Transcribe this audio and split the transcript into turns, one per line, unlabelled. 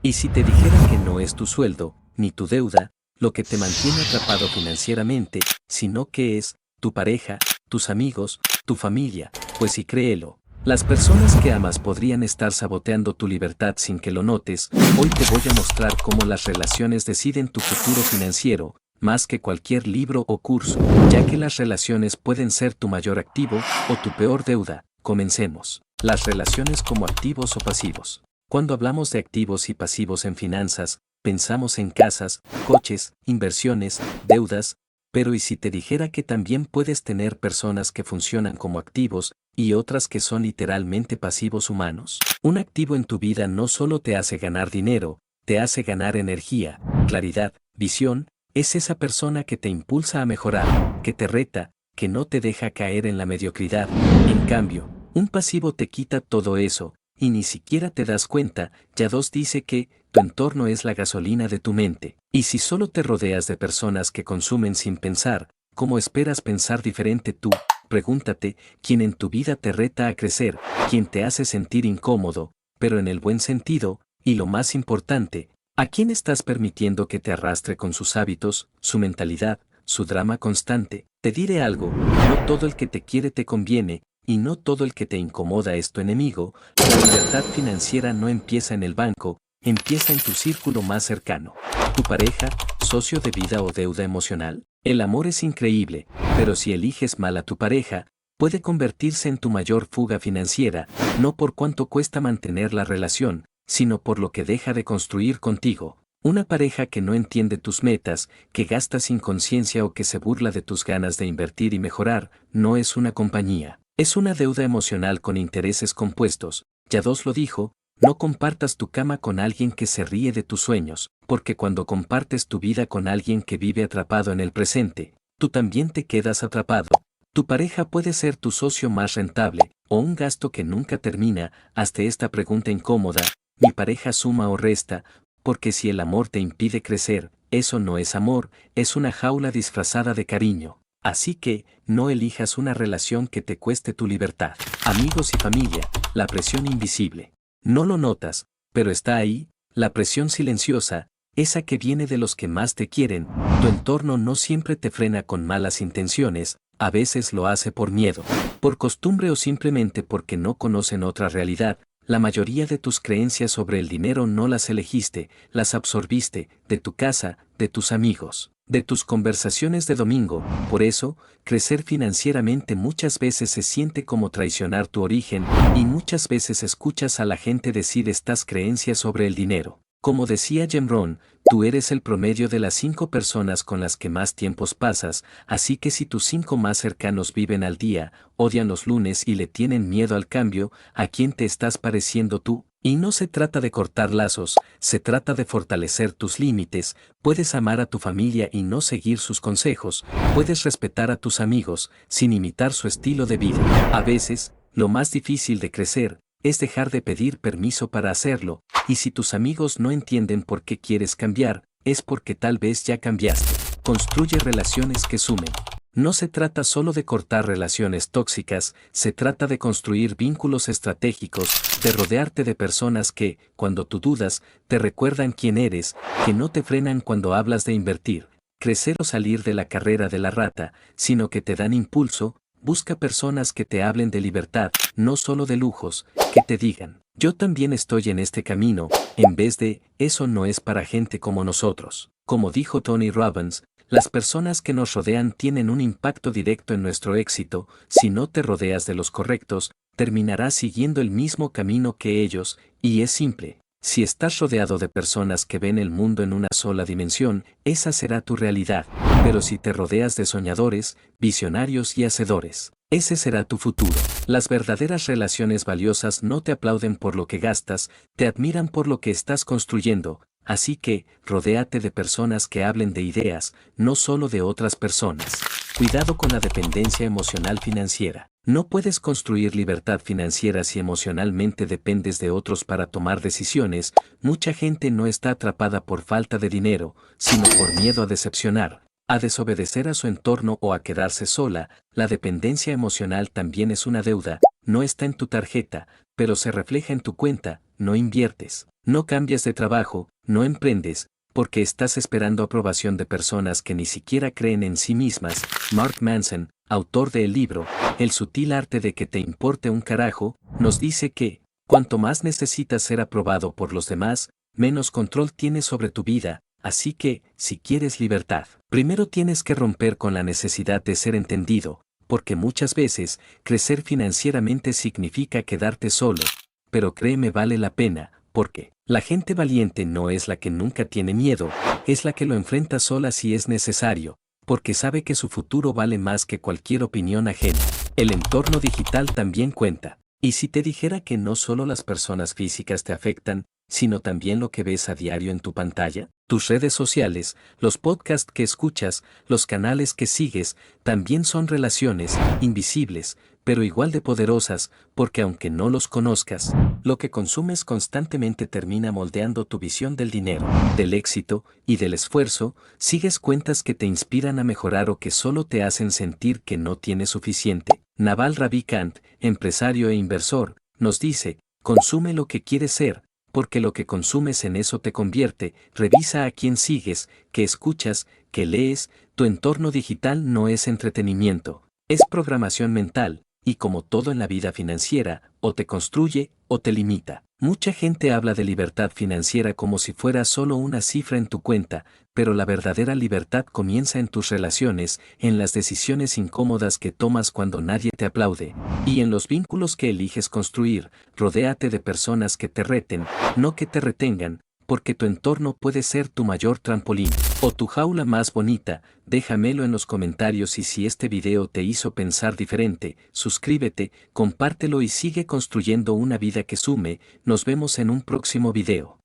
Y si te dijera que no es tu sueldo, ni tu deuda, lo que te mantiene atrapado financieramente, sino que es tu pareja, tus amigos, tu familia, pues sí créelo. Las personas que amas podrían estar saboteando tu libertad sin que lo notes. Hoy te voy a mostrar cómo las relaciones deciden tu futuro financiero, más que cualquier libro o curso, ya que las relaciones pueden ser tu mayor activo o tu peor deuda. Comencemos. Las relaciones como activos o pasivos. Cuando hablamos de activos y pasivos en finanzas, pensamos en casas, coches, inversiones, deudas, pero ¿y si te dijera que también puedes tener personas que funcionan como activos y otras que son literalmente pasivos humanos? Un activo en tu vida no solo te hace ganar dinero, te hace ganar energía, claridad, visión, es esa persona que te impulsa a mejorar, que te reta, que no te deja caer en la mediocridad. En cambio, un pasivo te quita todo eso, y ni siquiera te das cuenta. Ya dice que tu entorno es la gasolina de tu mente. Y si solo te rodeas de personas que consumen sin pensar, ¿cómo esperas pensar diferente tú? Pregúntate, ¿quién en tu vida te reta a crecer, quién te hace sentir incómodo, pero en el buen sentido, y lo más importante, ¿a quién estás permitiendo que te arrastre con sus hábitos, su mentalidad, su drama constante? Te diré algo, no todo el que te quiere te conviene, y no todo el que te incomoda es tu enemigo. La libertad financiera no empieza en el banco, empieza en tu círculo más cercano. Tu pareja, socio de vida o deuda emocional. El amor es increíble, pero si eliges mal a tu pareja, puede convertirse en tu mayor fuga financiera, no por cuánto cuesta mantener la relación, sino por lo que deja de construir contigo. Una pareja que no entiende tus metas, que gasta sin conciencia o que se burla de tus ganas de invertir y mejorar, no es una compañía. Es una deuda emocional con intereses compuestos. Ya lo dijo, no compartas tu cama con alguien que se ríe de tus sueños, porque cuando compartes tu vida con alguien que vive atrapado en el presente, tú también te quedas atrapado. Tu pareja puede ser tu socio más rentable, o un gasto que nunca termina. Hazte esta pregunta incómoda: ¿mi pareja suma o resta? Porque si el amor te impide crecer, eso no es amor, es una jaula disfrazada de cariño. Así que, no elijas una relación que te cueste tu libertad. Amigos y familia, la presión invisible. No lo notas, pero está ahí, la presión silenciosa, esa que viene de los que más te quieren. Tu entorno no siempre te frena con malas intenciones, a veces lo hace por miedo, por costumbre o simplemente porque no conocen otra realidad. La mayoría de tus creencias sobre el dinero no las elegiste, las absorbiste, de tu casa, de tus amigos, de tus conversaciones de domingo. Por eso, crecer financieramente muchas veces se siente como traicionar tu origen, y muchas veces escuchas a la gente decir estas creencias sobre el dinero. Como decía Jim Rohn, tú eres el promedio de las 5 personas con las que más tiempos pasas, así que si tus 5 más cercanos viven al día, odian los lunes y le tienen miedo al cambio, ¿a quién te estás pareciendo tú? Y no se trata de cortar lazos, se trata de fortalecer tus límites. Puedes amar a tu familia y no seguir sus consejos, puedes respetar a tus amigos, sin imitar su estilo de vida. A veces, lo más difícil de crecer, es dejar de pedir permiso para hacerlo, y si tus amigos no entienden por qué quieres cambiar, es porque tal vez ya cambiaste. Construye relaciones que sumen. No se trata solo de cortar relaciones tóxicas, se trata de construir vínculos estratégicos, de rodearte de personas que, cuando tú dudas, te recuerdan quién eres, que no te frenan cuando hablas de invertir, crecer o salir de la carrera de la rata, sino que te dan impulso. Busca personas que te hablen de libertad, no solo de lujos, que te digan, yo también estoy en este camino, en vez de, eso no es para gente como nosotros. Como dijo Tony Robbins, las personas que nos rodean tienen un impacto directo en nuestro éxito. Si no te rodeas de los correctos, terminarás siguiendo el mismo camino que ellos, y es simple. Si estás rodeado de personas que ven el mundo en una sola dimensión, esa será tu realidad. Pero si te rodeas de soñadores, visionarios y hacedores, ese será tu futuro. Las verdaderas relaciones valiosas no te aplauden por lo que gastas, te admiran por lo que estás construyendo. Así que, rodéate de personas que hablen de ideas, no solo de otras personas. Cuidado con la dependencia emocional financiera. No puedes construir libertad financiera si emocionalmente dependes de otros para tomar decisiones. Mucha gente no está atrapada por falta de dinero, sino por miedo a decepcionar, a desobedecer a su entorno o a quedarse sola. La dependencia emocional también es una deuda, no está en tu tarjeta, pero se refleja en tu cuenta. No inviertes, No cambias de trabajo, no emprendes, porque estás esperando aprobación de personas que ni siquiera creen en sí mismas. Mark Manson, autor del libro El sutil arte de que te importe un carajo, nos dice que, cuanto más necesitas ser aprobado por los demás, menos control tienes sobre tu vida. Así que, si quieres libertad, primero tienes que romper con la necesidad de ser entendido, porque muchas veces, crecer financieramente significa quedarte solo. Pero créeme, vale la pena, porque la gente valiente no es la que nunca tiene miedo, es la que lo enfrenta sola si es necesario, porque sabe que su futuro vale más que cualquier opinión ajena. El entorno digital también cuenta. Y si te dijera que no solo las personas físicas te afectan, sino también lo que ves a diario en tu pantalla, tus redes sociales, los podcasts que escuchas, los canales que sigues, también son relaciones invisibles, pero igual de poderosas, porque aunque no los conozcas, lo que consumes constantemente termina moldeando tu visión del dinero, del éxito y del esfuerzo. Sigues cuentas que te inspiran a mejorar o que solo te hacen sentir que no tienes suficiente. Naval Ravikant, empresario e inversor, nos dice, consume lo que quieres ser, porque lo que consumes en eso te convierte. Revisa a quién sigues, qué escuchas, qué lees. Tu entorno digital no es entretenimiento, es programación mental, y como todo en la vida financiera, o te construye o te limita. Mucha gente habla de libertad financiera como si fuera solo una cifra en tu cuenta, pero la verdadera libertad comienza en tus relaciones, en las decisiones incómodas que tomas cuando nadie te aplaude, y en los vínculos que eliges construir. Rodéate de personas que te reten, no que te retengan, porque tu entorno puede ser tu mayor trampolín o tu jaula más bonita. Déjamelo en los comentarios, y si este video te hizo pensar diferente, suscríbete, compártelo y sigue construyendo una vida que sume. Nos vemos en un próximo video.